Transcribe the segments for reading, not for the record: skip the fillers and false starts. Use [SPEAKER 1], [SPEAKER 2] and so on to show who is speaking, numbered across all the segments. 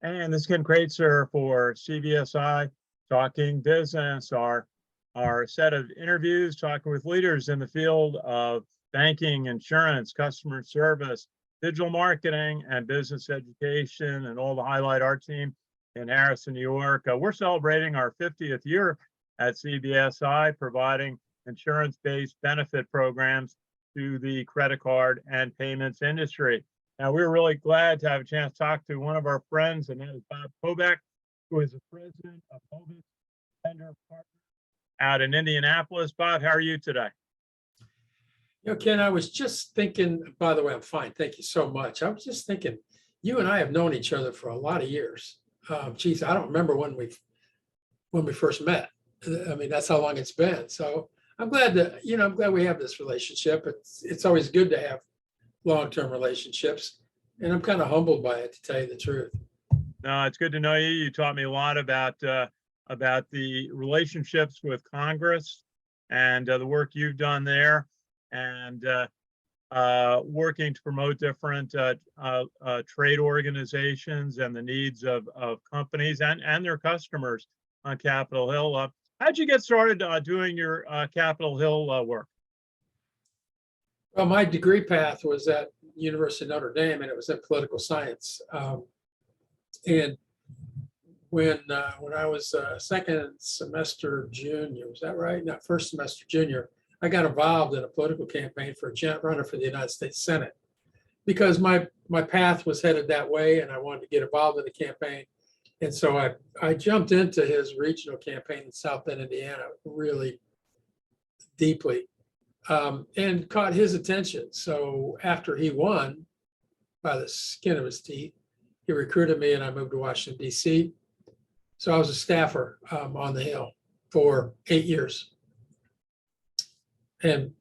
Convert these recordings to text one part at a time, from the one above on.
[SPEAKER 1] And this is Ken Kreitzer for CBSI Talking Business, our set of interviews talking with leaders in the field of banking, insurance, customer service, digital marketing, and business education, and all to highlight our team in Harrison, New York. We're celebrating our 50th year at CBSI, providing insurance-based benefit programs to the credit card and payments industry. Now, we're really glad to have a chance to talk to one of our friends, and that is Bob Kobek, who is the president of Mobius Vendor Partners out in Indianapolis. Bob, how are you today?
[SPEAKER 2] Ken, I was just thinking, by the way, I'm fine. Thank you so much. I was just thinking, you and I have known each other for a lot of years. Geez, I don't remember when we first met. I mean, that's how long it's been. So I'm glad we have this relationship. It's always good to have long-term relationships, and I'm kind of humbled by it, to tell you the truth.
[SPEAKER 1] No, it's good to know you. You taught me a lot about the relationships with Congress and the work you've done there, and working to promote different trade organizations and the needs of companies and their customers on Capitol Hill. How'd you get started doing your Capitol Hill work?
[SPEAKER 2] Well, my degree path was at University of Notre Dame, and it was in political science. And when I was second semester junior, was that right? No, first semester junior, I got involved in a political campaign for a runner for the United States Senate, because my path was headed that way, and I wanted to get involved in the campaign. And so I jumped into his regional campaign in South Bend, Indiana, really deeply. And caught his attention. So after he won by the skin of his teeth, he recruited me, and I moved to Washington, D.C. So I was a staffer on the Hill for 8 years, and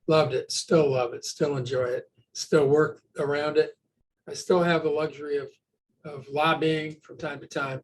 [SPEAKER 2] loved it, still love it, still enjoy it, still work around it. I still have the luxury of lobbying from time to time.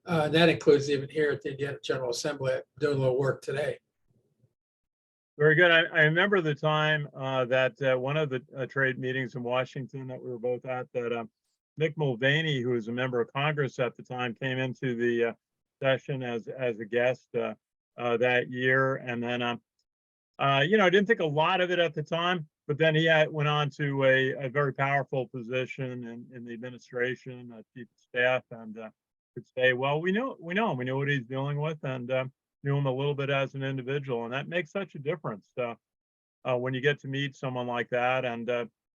[SPEAKER 2] And that includes even here at the Indiana General Assembly. I'm doing a little work today.
[SPEAKER 1] Very good. I remember the time that one of the trade meetings in Washington that we were both at, that Mick Mulvaney, who was a member of Congress at the time, came into the session as a guest that year. And then, I didn't think a lot of it at the time, but then he went on to a very powerful position in the administration, chief of staff, and could say, well, we know him, we know what he's dealing with, and knew him a little bit as an individual, and that makes such a difference when you get to meet someone like that and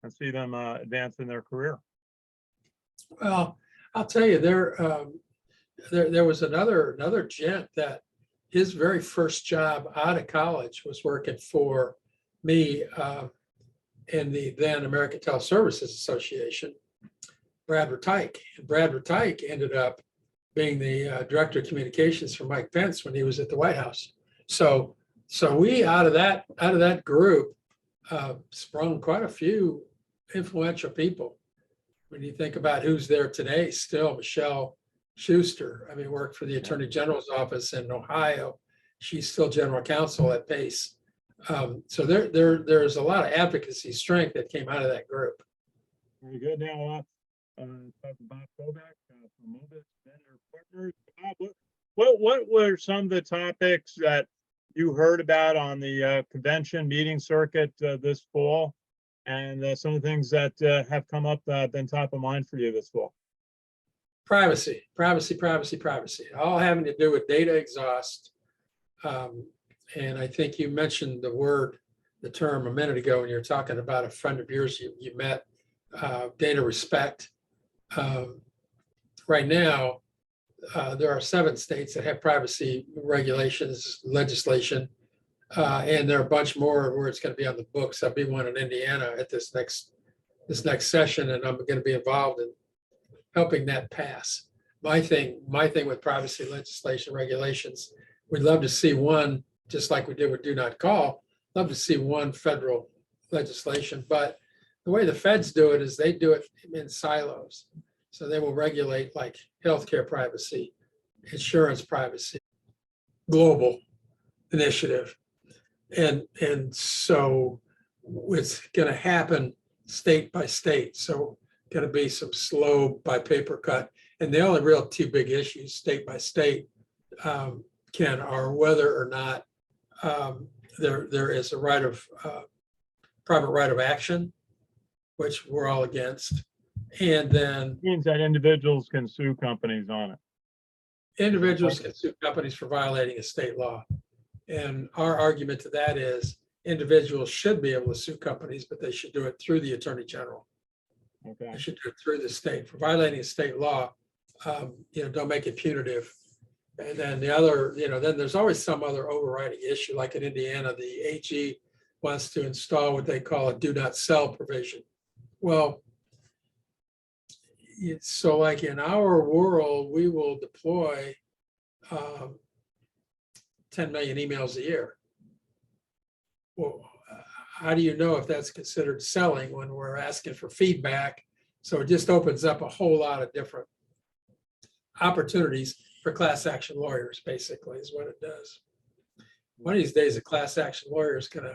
[SPEAKER 1] see them advance in their career.
[SPEAKER 2] Well, I'll tell you, there was another gent that his very first job out of college was working for me in the then American Teleservices Association, Brad Retyke. And Brad Retyke ended up being the director of communications for Mike Pence when he was at the White House. So we out of that group sprung quite a few influential people. When you think about who's there today, still Michelle Schuster, worked for the Attorney General's office in Ohio. She's still general counsel at Pace. So there's a lot of advocacy strength that came out of that group.
[SPEAKER 1] Very good. Now, talking Bob Kobek from Mobius Vendor Partners. Bob, what were some of the topics that you heard about on the convention meeting circuit this fall, and some of the things that have come up been top of mind for you this fall?
[SPEAKER 2] Privacy, all having to do with data exhaust. And I think you mentioned the term a minute ago when you were talking about a friend of yours you met, data respect. Right now, there are 7 states that have privacy regulations, legislation, and there are a bunch more where it's going to be on the books. There'll be one in Indiana at this next session, and I'm going to be involved in helping that pass. My thing with privacy legislation regulations, we'd love to see one, just like we did with Do Not Call, love to see one federal legislation, but the way the feds do it is they do it in silos. So they will regulate like healthcare privacy, insurance privacy, global initiative. And so it's going to happen state by state. So going to be some slow by paper cut. And the only real two big issues, state by state, Ken, are whether or not there is a private right of action, which we're all against. And then
[SPEAKER 1] Means that individuals can sue companies on it.
[SPEAKER 2] individuals can sue companies for violating a state law. And our argument to that is individuals should be able to sue companies, but they should do it through the Attorney General.
[SPEAKER 1] Okay.
[SPEAKER 2] They should do it through the state. For violating a state law, don't make it punitive. And then the other, then there's always some other overriding issue, like in Indiana, the AG wants to install what they call a do not sell provision. Well, so like in our world, we will deploy 10 million emails a year. Well, how do you know if that's considered selling when we're asking for feedback? So it just opens up a whole lot of different opportunities for class action lawyers, basically, is what it does. One of these days, a class action lawyer is going to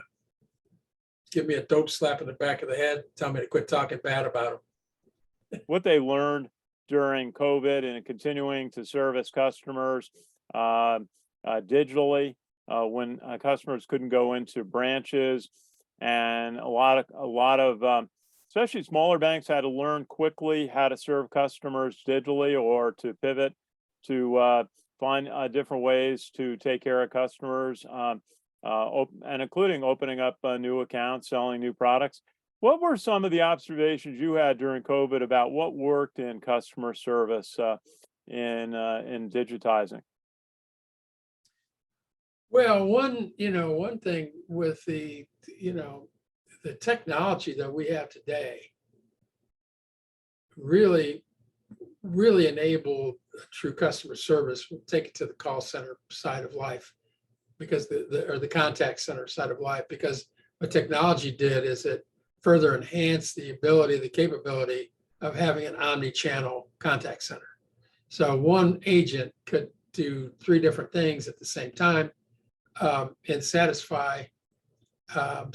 [SPEAKER 2] give me a dope slap in the back of the head, tell me to quit talking bad about them.
[SPEAKER 1] What they learned during COVID and continuing to service customers digitally when customers couldn't go into branches, and a lot of especially smaller banks had to learn quickly how to serve customers digitally or to pivot to find different ways to take care of customers, and including opening up new accounts, selling new products. What were some of the observations you had during COVID about what worked in customer service in digitizing?
[SPEAKER 2] Well, one thing with the technology that we have today really enabled true customer service. We'll take it to the call center side of life, because the contact center side of life, because what technology did is it further enhanced the capability of having an omni-channel contact center. So one agent could do 3 different things at the same time and satisfy a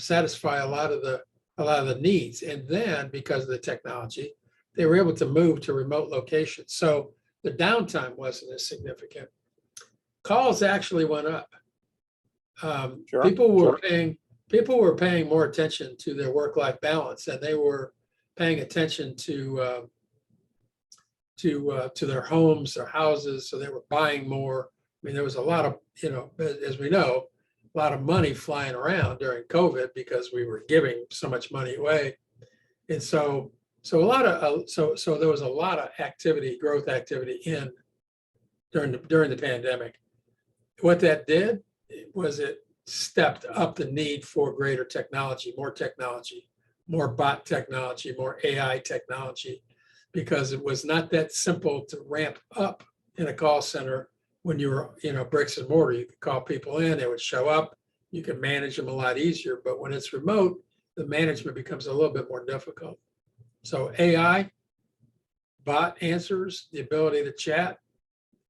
[SPEAKER 2] lot of the needs. And then because of the technology, they were able to move to remote locations. So the downtime wasn't as significant. Calls actually went up.
[SPEAKER 1] Sure,
[SPEAKER 2] people were paying more attention to their work-life balance, and they were paying attention to their homes, their houses. So they were buying more. I mean, there was a lot of, as we know, a lot of money flying around during COVID because we were giving so much money away. And so there was a lot of growth activity during the pandemic. What that did was it stepped up the need for greater technology, more bot technology, more AI technology, because it was not that simple to ramp up in a call center when you were, bricks and mortar. You could call people in, they would show up, you can manage them a lot easier. But when it's remote, the management becomes a little bit more difficult. So AI, bot answers, the ability to chat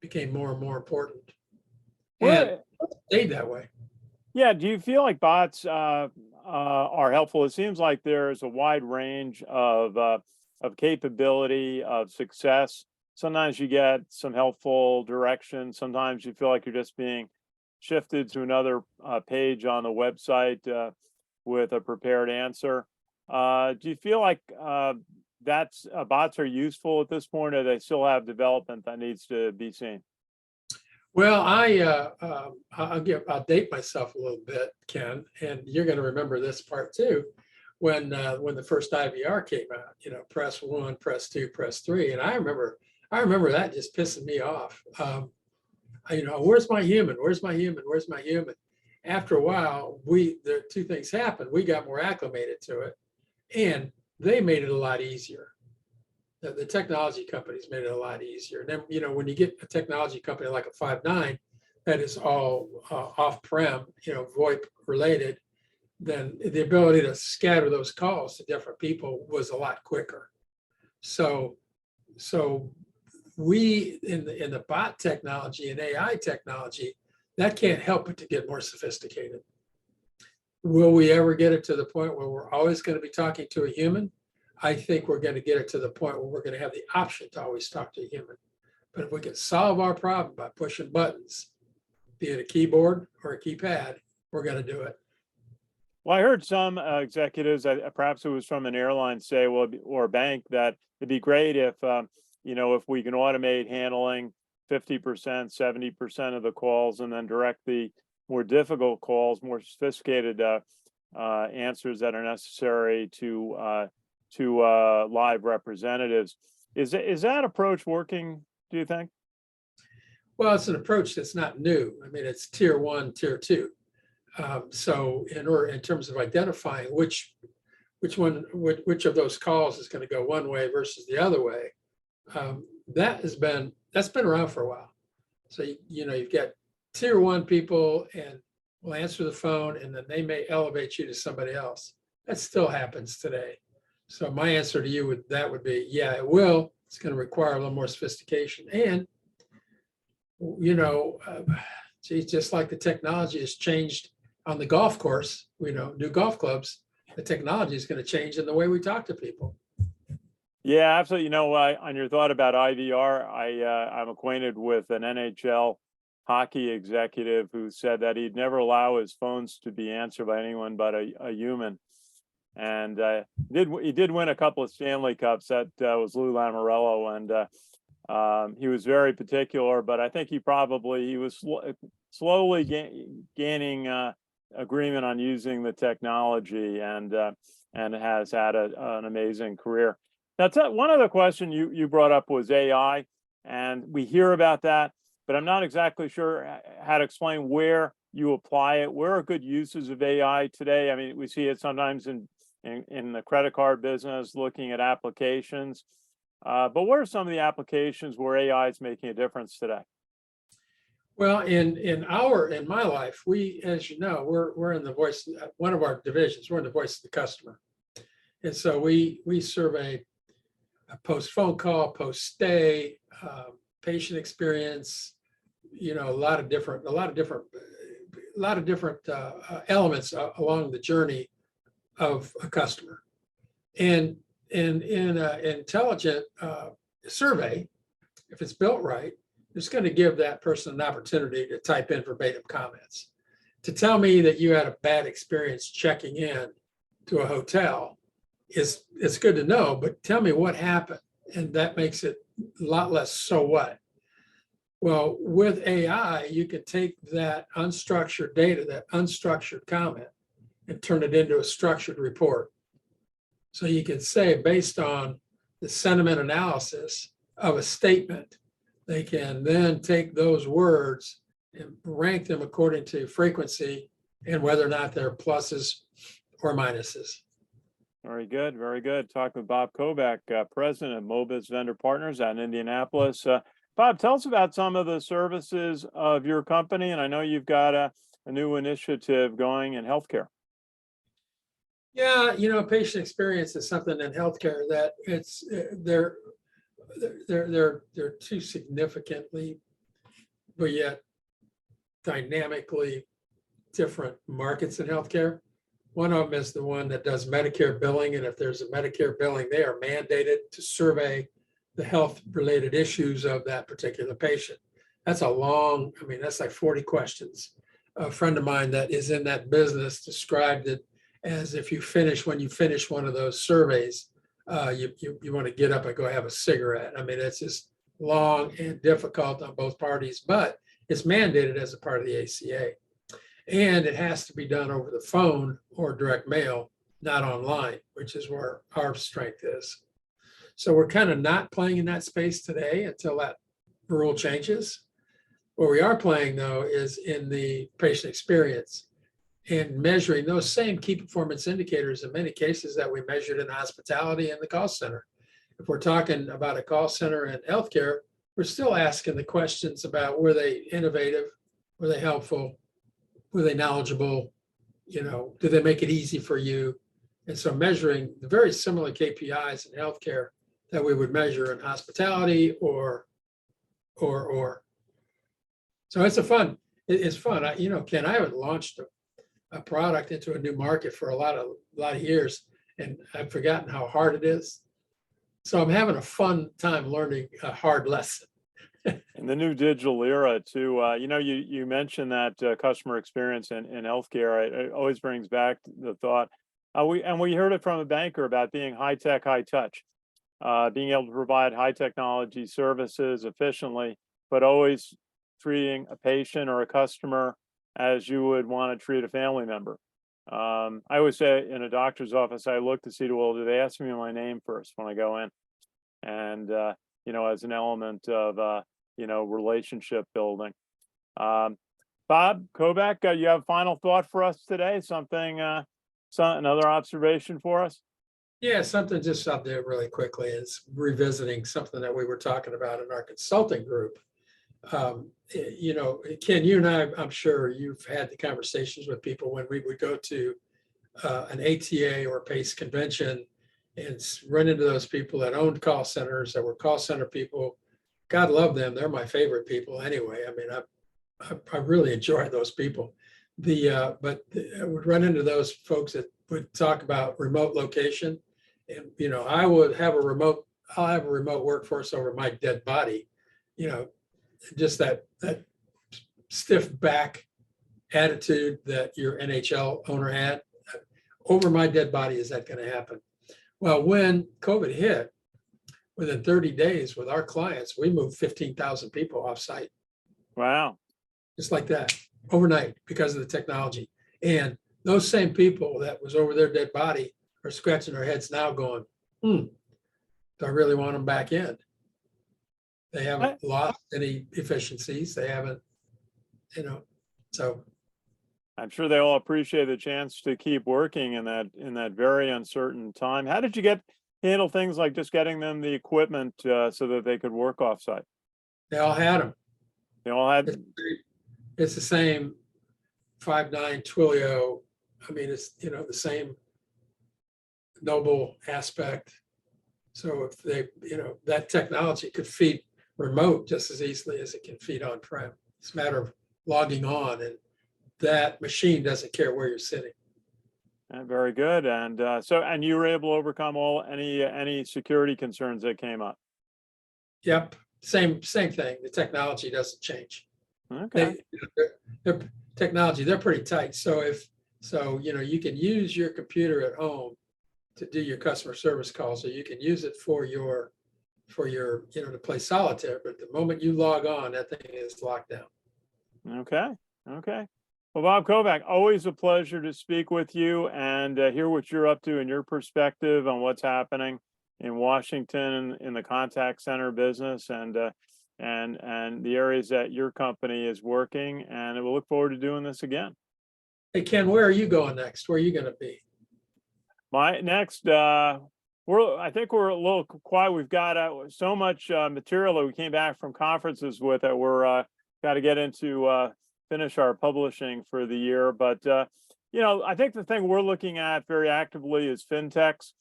[SPEAKER 2] became more and more important. And it stayed that way.
[SPEAKER 1] Yeah, do you feel like bots are helpful? It seems like there's a wide range of capability, of success. Sometimes you get some helpful direction. Sometimes you feel like you're just being shifted to another page on the website with a prepared answer. Do you feel like bots are useful at this point, or they still have development that needs to be seen?
[SPEAKER 2] Well, I'll date myself a little bit, Ken, and you're going to remember this part too. When the first IVR came out, press 1, press 2, press 3, and I remember that just pissing me off. Where's my human? Where's my human? Where's my human? After a while, the 2 things happened. We got more acclimated to it, and they made it a lot easier. The technology companies made it a lot easier. And then, when you get a technology company like a Five9 that is all off-prem, VoIP related, then the ability to scatter those calls to different people was a lot quicker. So we in the bot technology and AI technology, that can't help but to get more sophisticated. Will we ever get it to the point where we're always going to be talking to a human? I think we're going to get it to the point where we're going to have the option to always talk to a human. But if we can solve our problem by pushing buttons, be it a keyboard or a keypad, we're going to do it.
[SPEAKER 1] Well, I heard some executives, perhaps it was from an airline, say, well, or a bank, that it'd be great if, if we can automate handling 50%, 70% of the calls, and then direct the more difficult calls, more sophisticated answers that are necessary to live representatives. Is that approach working, do you think?
[SPEAKER 2] Well, it's an approach that's not new. I mean, it's tier 1, tier 2. So in terms of identifying which of those calls is going to go one way versus the other way, that's been around for a while. So you've got tier 1 people and will answer the phone, and then they may elevate you to somebody else. That still happens today. So my answer to you would be, yeah, it will. It's going to require a little more sophistication, and just like the technology has changed on the golf course, new golf clubs, the technology is going to change in the way we talk to people.
[SPEAKER 1] Yeah, absolutely. On your thought about IVR, I'm acquainted with an NHL hockey executive who said that he'd never allow his phones to be answered by anyone but a human. And he did win a couple of Stanley Cups. That was Lou Lamoriello, and he was very particular. But I think he was slowly gaining agreement on using the technology, and has had an amazing career. That's one other question you brought up was AI, and we hear about that, but I'm not exactly sure how to explain where you apply it. Where are good uses of AI today? I mean, we see it sometimes in the credit card business, looking at applications. But what are some of the applications where AI is making a difference today?
[SPEAKER 2] Well, in my life, we, as you know, we're in the voice, one of our divisions, we're in the voice of the customer. And so we survey a post phone call, post stay, patient experience, a lot of different elements along the journey of a customer. And in an intelligent survey, if it's built right, it's going to give that person an opportunity to type in verbatim comments. To tell me that you had a bad experience checking in to a hotel it's good to know, but tell me what happened. And that makes it a lot less so what. Well, with AI, you can take that unstructured data, that unstructured comment, and turn it into a structured report. So you can say, based on the sentiment analysis of a statement, they can then take those words and rank them according to frequency and whether or not they're pluses or minuses.
[SPEAKER 1] Very good, very good. Talking with Bob Kobek, president of Mobius Vendor Partners out in Indianapolis. Bob, tell us about some of the services of your company, and I know you've got a new initiative going in healthcare.
[SPEAKER 2] Yeah, patient experience is something in healthcare that they're two significantly, but yet dynamically different markets in healthcare. One of them is the one that does Medicare billing, and if there's a Medicare billing, they are mandated to survey the health-related issues of that particular patient. That's that's like 40 questions. A friend of mine that is in that business described it as when you finish one of those surveys, you want to get up and go have a cigarette. I mean, it's just long and difficult on both parties, but it's mandated as a part of the ACA. And it has to be done over the phone or direct mail, not online, which is where our strength is. So we're kind of not playing in that space today until that rule changes. Where we are playing, though, is in the patient experience and measuring those same key performance indicators in many cases that we measured in hospitality and the call center. If we're talking about a call center in healthcare, we're still asking the questions about, were they innovative? Were they helpful? Were they knowledgeable? Did they make it easy for you? And so measuring the very similar KPIs in healthcare that we would measure in hospitality or. So it's fun. Ken, I haven't launched a product into a new market for a lot of years, and I've forgotten how hard it is. So I'm having a fun time learning a hard lesson.
[SPEAKER 1] in the new digital era too. You mentioned that customer experience in healthcare. It always brings back the thought. We heard it from a banker about being high tech, high touch, being able to provide high technology services efficiently, but always treating a patient or a customer as you would want to treat a family member. I always say in a doctor's office, I look to see, well, do they ask me my name first when I go in? And as an element of relationship building. Bob Kobek, you have a final thought for us today? Another observation for us?
[SPEAKER 2] Yeah, something just up there really quickly is revisiting something that we were talking about in our consulting group. Ken, you and I, I'm sure you've had the conversations with people when we would go to an ATA or PACE convention and run into those people that owned call centers, that were call center people. God love them. They're my favorite people anyway. I mean, I really enjoy those people. But I would run into those folks that would talk about remote location. And, I'll have a remote workforce over my dead body, just that stiff back attitude that your NHL owner had. Over my dead body, is that going to happen? Well, when COVID hit, within 30 days with our clients, we moved 15,000 people off site.
[SPEAKER 1] Wow.
[SPEAKER 2] Just like that, overnight, because of the technology. And those same people that was over their dead body are scratching their heads now going, do I really want them back in? They haven't lost any efficiencies. They haven't, so.
[SPEAKER 1] I'm sure they all appreciate the chance to keep working in that very uncertain time. How did you handle things like just getting them the equipment so that they could work offsite?
[SPEAKER 2] They all had them.
[SPEAKER 1] They all had.
[SPEAKER 2] It's the same 5.9 Twilio. I mean, it's the same noble aspect. So if they, that technology could feed remote just as easily as it can feed on-prem. It's a matter of logging on, and that machine doesn't care where you're sitting.
[SPEAKER 1] Very good. And and you were able to overcome any security concerns that came up.
[SPEAKER 2] Yep. Same thing. The technology doesn't change.
[SPEAKER 1] Okay.
[SPEAKER 2] Their technology, they're pretty tight. So you can use your computer at home to do your customer service calls, or you can use it for your to play solitaire. But the moment you log on, that thing is locked down.
[SPEAKER 1] Okay. Well, Bob Kobek, always a pleasure to speak with you and hear what you're up to and your perspective on what's happening in Washington in the contact center business and the areas that your company is working. And we'll look forward to doing this again.
[SPEAKER 2] Hey, Ken, where are you going next? Where are you going to be?
[SPEAKER 1] My next, I think we're a little quiet. We've got so much material that we came back from conferences with that we're got to get into finish our publishing for the year. But, I think the thing we're looking at very actively is fintechs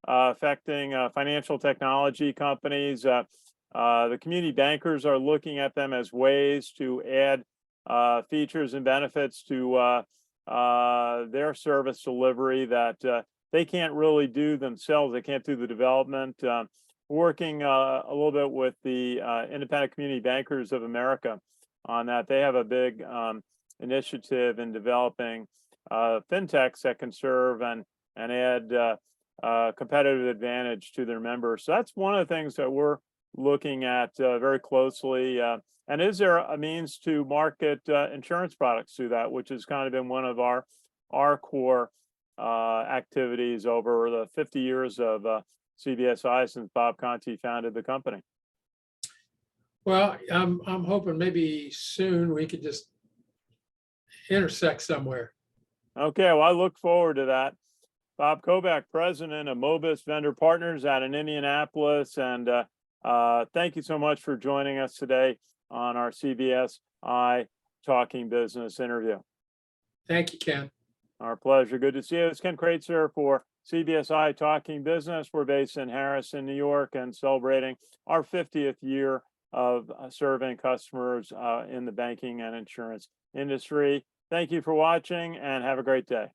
[SPEAKER 1] affecting financial technology companies. The community bankers are looking at them as ways to add features and benefits to their service delivery that they can't really do themselves. They can't do the development. Working a little bit with the Independent Community Bankers of America on that. They have a big initiative in developing fintechs that can serve and add competitive advantage to their members. So that's one of the things that we're looking at very closely. And is there a means to market insurance products through that, which has kind of been one of our core activities over the 50 years of CBSI since Bob Conti founded the company?
[SPEAKER 2] Well, I'm hoping maybe soon we could just intersect somewhere.
[SPEAKER 1] Okay, well, I look forward to that. Bob Kobek, president of Mobius Vendor Partners out in Indianapolis. And thank you so much for joining us today on our CBSI Talking Business interview.
[SPEAKER 2] Thank you, Ken.
[SPEAKER 1] Our pleasure. Good to see you. It's Ken Kreitzer for CBSI Talking Business. We're based in Harrison, New York, and celebrating our 50th year of serving customers in the banking and insurance industry. Thank you for watching and have a great day.